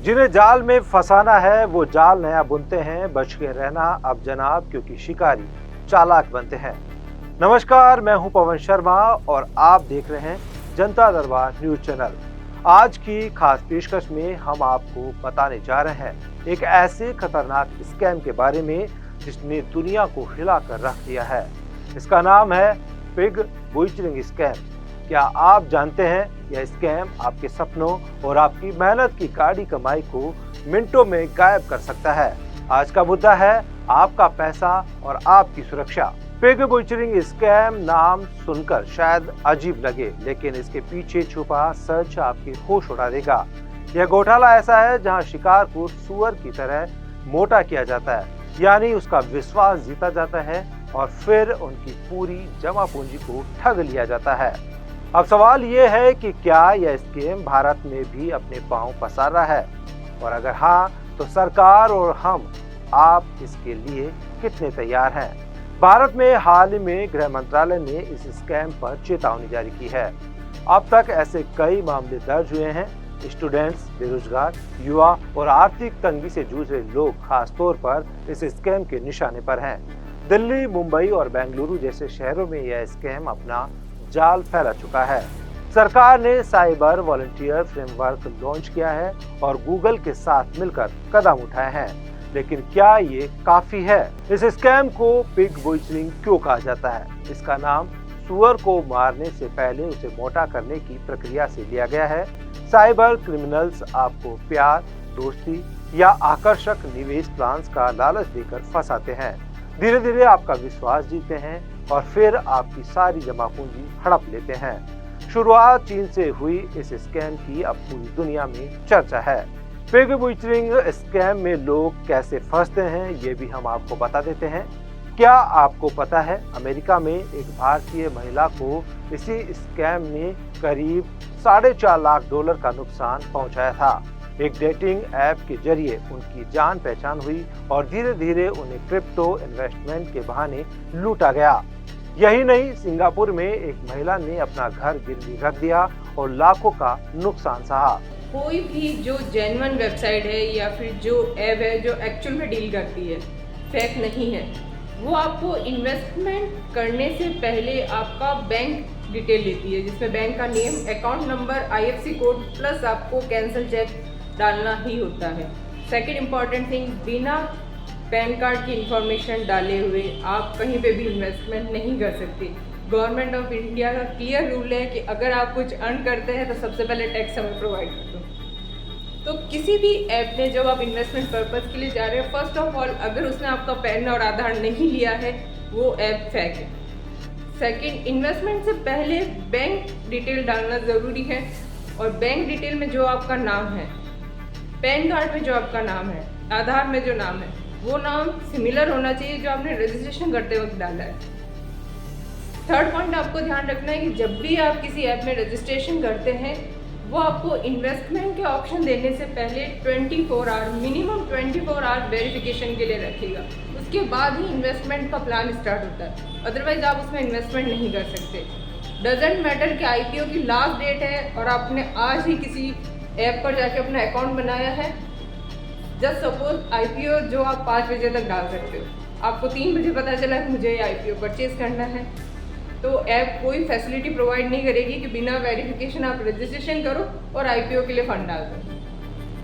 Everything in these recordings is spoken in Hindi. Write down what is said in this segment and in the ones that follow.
जिन्हें जाल में फंसाना है वो जाल नया बुनते हैं। बच के रहना अब जनाब, क्योंकि शिकारी चालाक बनते हैं। नमस्कार, मैं हूं पवन शर्मा और आप देख रहे हैं जनता दरबार न्यूज चैनल। आज की खास पेशकश में हम आपको बताने जा रहे हैं एक ऐसे खतरनाक स्कैम के बारे में जिसने दुनिया को हिला कर रख दिया है। इसका नाम है पिग बुइचरिंग स्कैम। क्या आप जानते हैं यह स्कैम आपके सपनों और आपकी मेहनत की गाढ़ी कमाई को मिनटों में गायब कर सकता है। आज का मुद्दा है आपका पैसा और आपकी सुरक्षा। पिग बुइचरिंग स्कैम नाम सुनकर शायद अजीब लगे, लेकिन इसके पीछे छुपा सच आपके होश उड़ा देगा। यह घोटाला ऐसा है जहां शिकार को सुअर की तरह मोटा किया जाता है, यानी उसका विश्वास जीता जाता है और फिर उनकी पूरी जमा पूंजी को ठग लिया जाता है। अब सवाल ये है कि क्या यह स्कीम भारत में भी अपने पांव पसार रहा है, और अगर हाँ तो सरकार और आप इसके लिए कितने तैयार हैं। भारत में हाल में गृह मंत्रालय ने इस स्कैम पर चेतावनी जारी की है। अब तक ऐसे कई मामले दर्ज हुए हैं। स्टूडेंट्स, बेरोजगार, युवा और आर्थिक तंगी से जूझ रहे लोग खास तौर पर इस स्कैम के निशाने पर हैं। दिल्ली, मुंबई और बेंगलुरु जैसे शहरों में यह स्कैम अपना जाल फैला चुका है। सरकार ने साइबर वॉलंटियर फ्रेमवर्क लॉन्च किया है और गूगल के साथ मिलकर कदम उठाए हैं, लेकिन क्या ये काफी है? इस स्कैम को पिग बुइचरिंग क्यों कहा जाता है? इसका नाम सुअर को मारने से पहले उसे मोटा करने की प्रक्रिया से लिया गया है। साइबर क्रिमिनल्स आपको प्यार, दोस्ती या आकर्षक निवेश प्लान्स का लालच देकर फंसाते हैं। धीरे धीरे आपका विश्वास जीतते हैं और फिर आपकी सारी जमा पूंजी हड़प लेते हैं। शुरुआत चीन से हुई इस स्कैम की अब पूरी दुनिया में चर्चा है। पिग बुइचरिंग स्कैम में लोग कैसे फंसते हैं ये भी हम आपको बता देते हैं। क्या आपको पता है अमेरिका में एक भारतीय महिला को इसी स्कैम ने करीब $4.5 लाख का नुकसान पहुंचाया था। एक डेटिंग ऐप के जरिए उनकी जान पहचान हुई और धीरे धीरे उन्हें क्रिप्टो इन्वेस्टमेंट के बहाने लूटा गया। यही नहीं, सिंगापुर में एक महिला ने अपना घर गिरवी रख दिया और लाखों का नुकसान सहा। कोई भी जो जेन्युइन वेबसाइट है या फिर जो ऐप है जो एक्चुअल में डील करती है, फेक नहीं है, वो आपको इन्वेस्टमेंट करने से पहले आपका बैंक डिटेल लेती है, जिसमें बैंक का name, account number, IFSC code plus आपको कैंसिल चेक डालना ही होता है। सेकंड इम्पॉर्टेंट थिंग, बिना पैन कार्ड की इंफॉर्मेशन डाले हुए आप कहीं पे भी इन्वेस्टमेंट नहीं कर सकते। गवर्नमेंट ऑफ इंडिया का क्लियर रूल है कि अगर आप कुछ अर्न करते हैं तो सबसे पहले टैक्स हमें प्रोवाइड कर दो। तो किसी भी ऐप में जब आप इन्वेस्टमेंट पर्पज़ के लिए जा रहे हैं, फर्स्ट ऑफ ऑल अगर उसने आपका पैन और आधार नहीं लिया है वो ऐप फेक है। सेकेंड, इन्वेस्टमेंट से पहले बैंक डिटेल डालना ज़रूरी है, और बैंक डिटेल में जो आपका नाम है, पैन कार्ड में जो आपका नाम है, आधार में जो नाम है, वो नाम सिमिलर होना चाहिए जो आपने रजिस्ट्रेशन करते वक्त डाला है। थर्ड पॉइंट आपको ध्यान रखना है कि जब भी आप किसी ऐप में रजिस्ट्रेशन करते हैं वो आपको इन्वेस्टमेंट के ऑप्शन देने से पहले 24 आवर, मिनिमम 24 आवर वेरिफिकेशन के लिए रखेगा। उसके बाद ही इन्वेस्टमेंट का प्लान स्टार्ट होता है, अदरवाइज आप उसमें इन्वेस्टमेंट नहीं कर सकते। डजेंट मैटर कि IPO की लास्ट डेट है और आपने आज ही किसी ऐप पर जाके अपना अकाउंट बनाया है। जस्ट सपोज IPO जो आप 5 बजे तक डाल सकते हो, आपको 3 बजे पता चला कि मुझे ये IPO परचेज करना है, तो ऐप कोई फैसिलिटी प्रोवाइड नहीं करेगी कि बिना वेरिफिकेशन आप रजिस्ट्रेशन करो और IPO के लिए फंड डाल दो।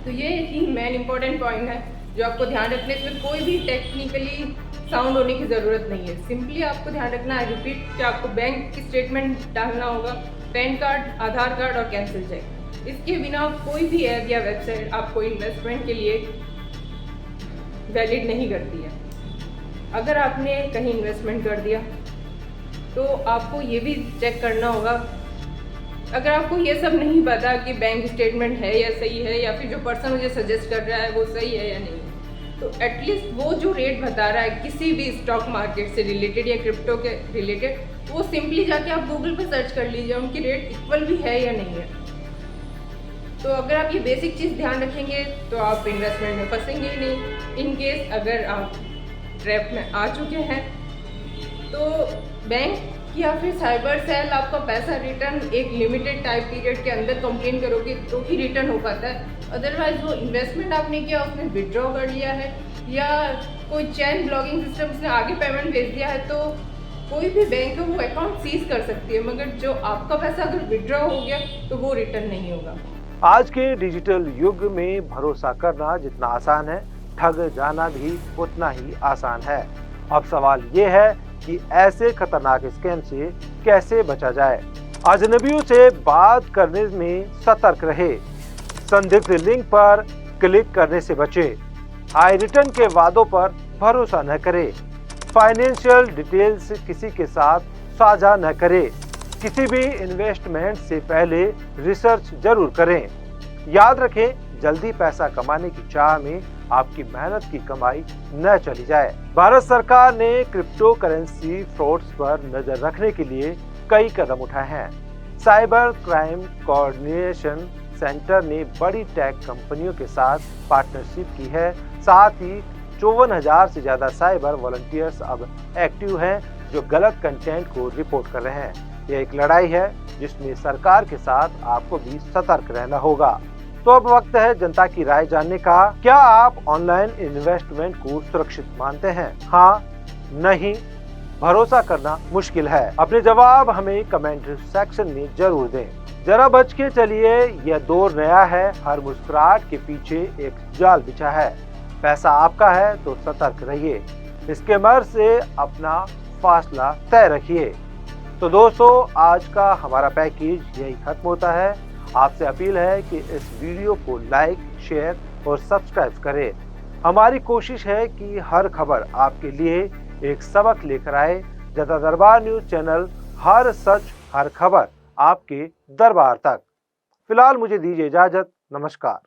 तो ये ही मेन इंपॉर्टेंट पॉइंट है जो आपको ध्यान रखने, इसमें कोई भी टेक्निकली साउंड होने की ज़रूरत नहीं है। सिंपली आपको ध्यान रखना है, रिपीट, कि आपको बैंक की स्टेटमेंट डालना होगा, पैन कार्ड, आधार कार्ड और कैंसिल चेक। इसके बिना कोई भी ऐप या वेबसाइट आपको इन्वेस्टमेंट के लिए वैलिड नहीं करती है। अगर आपने कहीं इन्वेस्टमेंट कर दिया तो आपको ये भी चेक करना होगा, अगर आपको ये सब नहीं पता कि बैंक स्टेटमेंट है या सही है, या फिर जो पर्सन मुझे सजेस्ट कर रहा है वो सही है या नहीं, तो एटलीस्ट वो जो रेट बता रहा है किसी भी स्टॉक मार्केट से रिलेटेड या क्रिप्टो के रिलेटेड, वो सिंपली जाके आप गूगल पे सर्च कर लीजिए, उनकी रेट इक्वल भी है या नहीं है। तो अगर आप ये बेसिक चीज़ ध्यान रखेंगे तो आप इन्वेस्टमेंट में फंसेंगे ही नहीं। इन केस अगर आप ट्रैप में आ चुके हैं तो बैंक या फिर साइबर सेल आपका पैसा रिटर्न एक लिमिटेड टाइम पीरियड के अंदर कंप्लेन करोगे तो ही रिटर्न हो पाता है। अदरवाइज वो इन्वेस्टमेंट आपने किया उसने विड्रॉ कर लिया है या कोई चैन ब्लॉकिंग सिस्टम से आगे पेमेंट भेज दिया है, तो कोई भी बैंक है वो अकाउंट सीज कर सकती है, मगर जो आपका पैसा अगर विड्रॉ हो गया तो वो रिटर्न नहीं होगा। आज के डिजिटल युग में भरोसा करना जितना आसान है, ठग जाना भी उतना ही आसान है। अब सवाल ये है कि ऐसे खतरनाक स्कैम से कैसे बचा जाए। अजनबियों से बात करने में सतर्क रहे, संदिग्ध लिंक पर क्लिक करने से बचे, हाई रिटर्न के वादों पर भरोसा न करें, फाइनेंशियल डिटेल्स किसी के साथ साझा न करें, किसी भी इन्वेस्टमेंट से पहले रिसर्च जरूर करें। याद रखें, जल्दी पैसा कमाने की चाह में आपकी मेहनत की कमाई न चली जाए। भारत सरकार ने क्रिप्टो करेंसी फ्रॉड्स पर नजर रखने के लिए कई कदम उठाए हैं। साइबर क्राइम कोऑर्डिनेशन सेंटर ने बड़ी टेक कंपनियों के साथ पार्टनरशिप की है। साथ ही 54,000 से ज्यादा साइबर वॉलंटियर्स अब एक्टिव हैं जो गलत कंटेंट को रिपोर्ट कर रहे हैं। यह एक लड़ाई है जिसमें सरकार के साथ आपको भी सतर्क रहना होगा। तो अब वक्त है जनता की राय जानने का। क्या आप ऑनलाइन इन्वेस्टमेंट को सुरक्षित मानते हैं? हाँ, नहीं, भरोसा करना मुश्किल है? अपने जवाब हमें कमेंट सेक्शन में जरूर दें। जरा बच के चलिए, यह दौर नया है। हर मुस्कुराहट के पीछे एक जाल बिछा है। पैसा आपका है तो सतर्क रहिए, स्कैमर से अपना फासला तय रखिए। तो दोस्तों, आज का हमारा पैकेज यही खत्म होता है। आपसे अपील है कि इस वीडियो को लाइक, शेयर और सब्सक्राइब करें। हमारी कोशिश है कि हर खबर आपके लिए एक सबक लेकर आए। जनता दरबार न्यूज चैनल, हर सच हर खबर आपके दरबार तक। फिलहाल मुझे दीजिए इजाजत। नमस्कार।